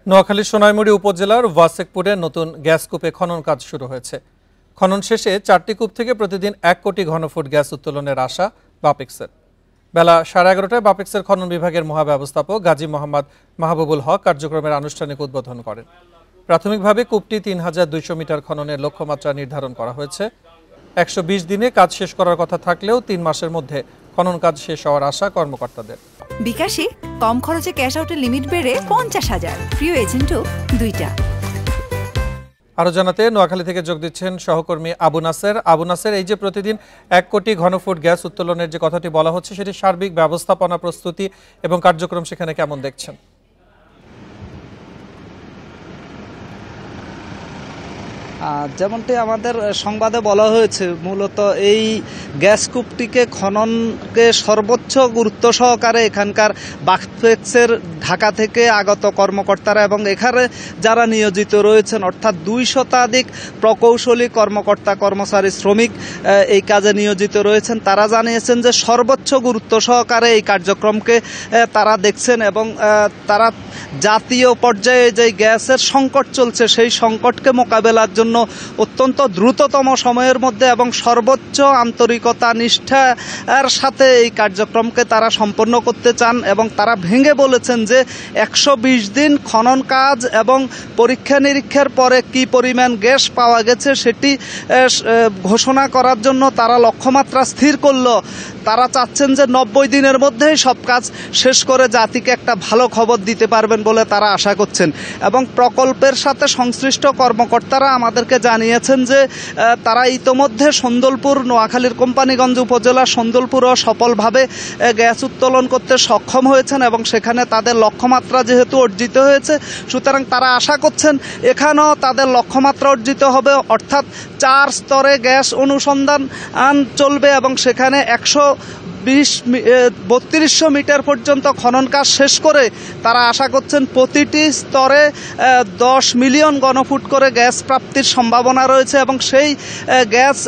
নোয়াখালীর সোনাইমুড়ি উপজেলার ওয়াসেকপুরে নতুন গ্যাস কূপে খনন কাজ শুরু হয়েছে। খনন শেষে 4টি কূপ থেকে প্রতিদিন 1 কোটি ঘনফুট গ্যাস উত্তোলনের আশা বাপেক্সের। বেলা 11:30টায় বাপেক্সের খনন বিভাগের মহাব্যবস্থাপক গাজী মোহাম্মদ মাহবুবুল হক কার্যক্রমের আনুষ্ঠানিক উদ্বোধন করেন। প্রাথমিকভাবে কূপটি 3200 মিটার খননের লক্ষ্যমাত্রা নির্ধারণ করা হয়েছে। 120 দিনে কাজ শেষ করার কথা থাকলেও 3 মাসের মধ্যে খনন কাজ শেষ হওয়ার আশা কর্মকর্তাদের। বিকাশে কম খরচে ক্যাশ আউটের লিমিট বেড়ে 50,000, প্রিয় এজেন্টও 2টা। আরো জানাতে নোয়াখালী থেকে যোগ দিচ্ছেন সহকর্মী আবু নাসের। আবু নাসের, এই যে প্রতিদিন 1 কোটি ঘনফুট গ্যাস উত্তোলনের যে কথাটি বলা হচ্ছে, সেটি সার্বিক ব্যবস্থাপনা, প্রস্তুতি এবং কার্যক্রম সেখানে কেমন দেখছেন? যেমনটি আমাদের সংবাদে বলা হয়েছে, মূলত এই গ্যাস কূপটিকে খননকে সর্বোচ্চ গুরুত্ব সহকারে এখানকার বাপেক্সের ঢাকা থেকে আগত কর্মকর্তারা এবং এখানে যারা নিয়োজিত রয়েছেন অর্থাৎ 200 শতাধিক প্রকৌশলী কর্মকর্তা, কর্মচারী, শ্রমিক এই কাজে নিয়োজিত রয়েছেন। তারা জানিয়েছেন যে সর্বোচ্চ গুরুত্ব সহকারে এই কার্যক্রমকে তারা দেখছেন এবং তারা জাতীয় পর্যায়ে যে গ্যাসের সংকট চলছে সেই সংকটকে মোকাবেলার জন্য অত্যন্ত দ্রুততম সময়ের মধ্যে এবং সর্বোচ্চ আন্তরিকতা, নিষ্ঠার সাথে এই কার্যক্রমকে তারা সম্পন্ন করতে চান এবং তারা ভেঙে বলেছেন যে 120 দিন খনন কাজ এবং পরীক্ষা নিরীক্ষার পরে কি পরিমাণ গ্যাস পাওয়া গেছে সেটি ঘোষণা করার জন্য তারা লক্ষ্যমাত্রা স্থির করল। তারা চাচ্ছেন যে 90 দিনের মধ্যেই সব কাজ শেষ করে জাতিকে একটা ভালো খবর দিতে পারবেন বলে তারা আশা করছেন এবং প্রকল্পের সাথে সংশ্লিষ্ট কর্মকর্তারা আমাদেরকে জানিয়েছেন যে তারা ইতোমধ্যে সন্দলপুর, নোয়াখালীর কোম্পানীগঞ্জ উপজেলার সন্দলপুরও সফলভাবে গ্যাস উত্তোলন করতে সক্ষম হয়েছেন এবং সেখানে তাদের লক্ষ্যমাত্রা যেহেতু অর্জিত হয়েছে, সুতরাং তারা আশা করছেন এখানেও তাদের লক্ষ্যমাত্রা অর্জিত হবে, অর্থাৎ 4 স্তরে গ্যাস অনুসন্ধান চলবে এবং সেখানে 3200 মিটার পর্যন্ত খনন কাজ শেষ করে তারা আশা করছেন প্রতিটি স্তরে 10 মিলিয়ন ঘনফুট করে গ্যাস প্রাপ্তির সম্ভাবনা রয়েছে এবং সেই গ্যাস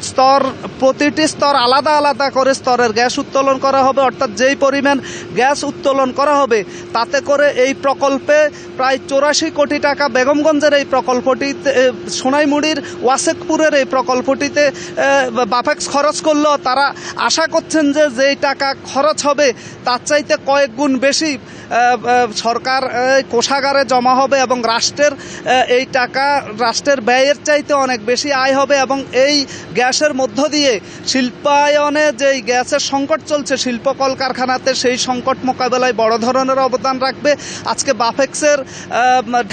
স্তর, প্রতিটি স্তর আলাদা আলাদা করে স্তরের গ্যাস উত্তোলন করা হবে। অর্থাৎ যেই পরিমাণ গ্যাস উত্তোলন করা হবে তাতে করে এই প্রকল্পে প্রায় 84 কোটি টাকা, বেগমগঞ্জের এই প্রকল্পটিতে, সোনাইমুড়ির ওয়াসেকপুরের এই প্রকল্পটিতে বাপেক্স খরচ করলেও তারা আশা করছেন যে যেই টাকা খরচ হবে তার চাইতে কয়েক গুণ বেশি সরকার কোষাগারে জমা হবে এবং রাষ্ট্রের এই টাকা, রাষ্ট্রের ব্যয়ের চাইতে অনেক বেশি আয় হবে এবং এই গ্যাসের মধ্য দিয়ে শিল্পায়নে যেই গ্যাসের সংকট চলছে শিল্প কলকারখানাতে, সেই সংকট মোকাবেলায় বড় ধরনের অবদান রাখবে। আজকে বাপেক্সের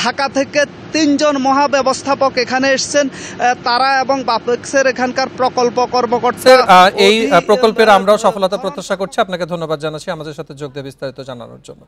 ঢাকা থেকে 3 জন মহাব্যবস্থাপক এখানে এসেছেন, তারা এবং বাপেক্সের এখানকার প্রকল্প কর্মকর্তা। এই প্রকল্পের আমরাও সফলতা প্রত্যাশা করছি। আপনাকে ধন্যবাদ জানাচ্ছি আমাদের সাথে যোগ দিয়ে বিস্তারিত জানানোর জন্য।